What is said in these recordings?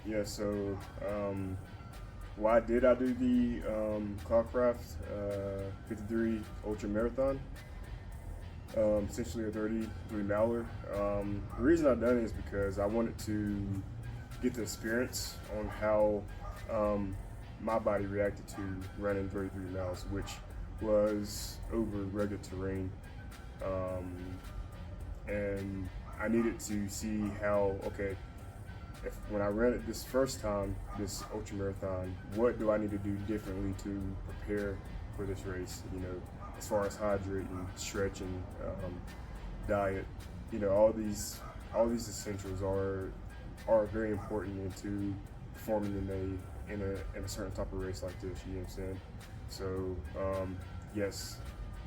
Yeah, so why did I do the Cloudcraft 53 Ultra Marathon? Essentially a 33 miler. The reason I've done it is because I wanted to get the experience on how my body reacted to running 33 miles, which was over rugged terrain. And I needed to see how, okay, if when I ran it this first time, this ultra marathon, what do I need to do differently to prepare for this race? You know, as far as hydrating, stretching, diet, you know, all these essentials are very important into performing in a certain type of race like this. You know what I'm saying? So yes,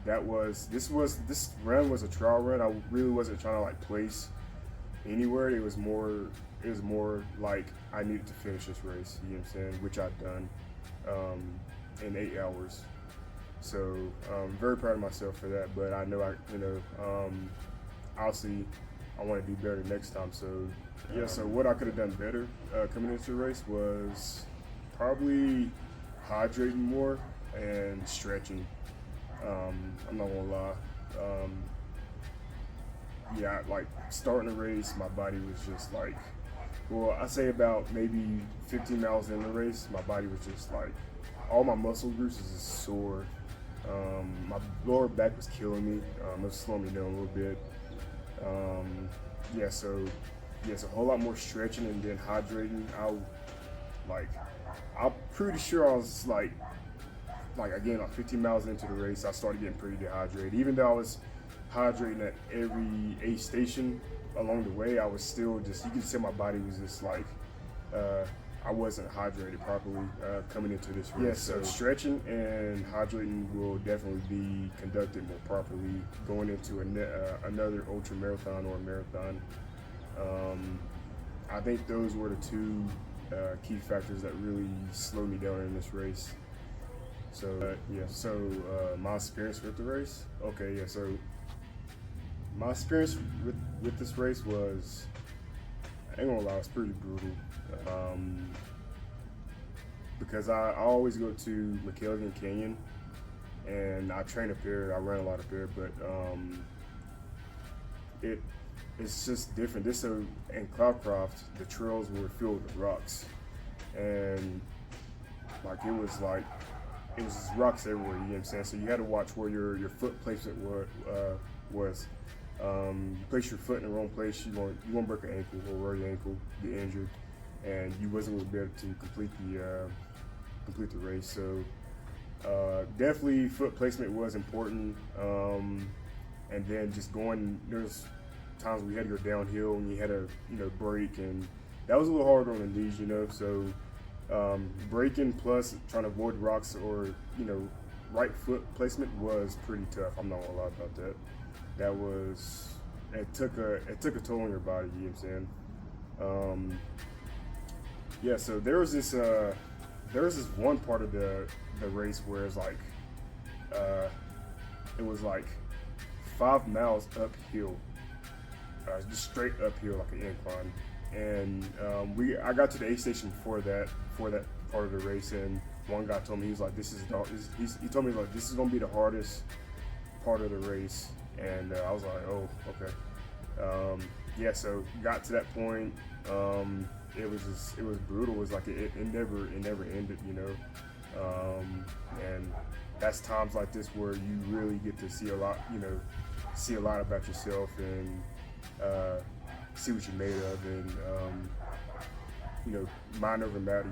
this run was a trial run. I really wasn't trying to like place anywhere. It was more like I needed to finish this race, you know what I'm saying, which I've done in 8 hours. So I'm very proud of myself for that, but I know obviously I want to do better next time. So yeah, so what I could have done better coming into the race was probably hydrating more and stretching. I'm not gonna lie. Yeah, like starting the race, my body was just like, well, I say about maybe 15 miles in the race, my body was just like, all my muscle groups was just sore. My lower back was killing me. It was slowing me down a little bit. Yeah, so a whole lot more stretching and then hydrating. I'm pretty sure I was like again, like 15 miles into the race, I started getting pretty dehydrated. Even though I was hydrating at every aid station along the way, I was still just, you could see my body was just like, I wasn't hydrated properly coming into this race. Yes, so stretching and hydrating will definitely be conducted more properly going into another ultra marathon or marathon. I think those were the two key factors that really slowed me down in this race. So my experience with the race. Okay, yeah. So my experience with this race was, I ain't gonna lie, it's pretty brutal. Because I always go to McKelvin Canyon, and I train up there. I run a lot up there, but it's just different. In Cloudcraft, the trails were filled with rocks, and it was just rocks everywhere, you know what I'm saying? So you had to watch where your foot placement was. You place your foot in the wrong place, you won't break an ankle or roll your ankle, get injured, and you wasn't going to be able to complete the race. So definitely foot placement was important, and then just there's times we had to go downhill and you had to brake, and that was a little harder on the knees, so braking plus trying to avoid rocks or right foot placement was pretty tough. I'm not gonna lie about that. It took a toll on your body, you know what I'm saying? Yeah, so there was this one part of the race where it's like it was like 5 miles uphill, just straight uphill, like an incline. And I got to the aid station for that part of the race, and one guy told me, he was like, he told me like, this is gonna be the hardest part of the race, and I was like, oh, okay. Yeah, so got to that point. It was brutal. It was like it never ended, and that's times like this where you really get to see a lot about yourself and see what you're made of, and mind over matter.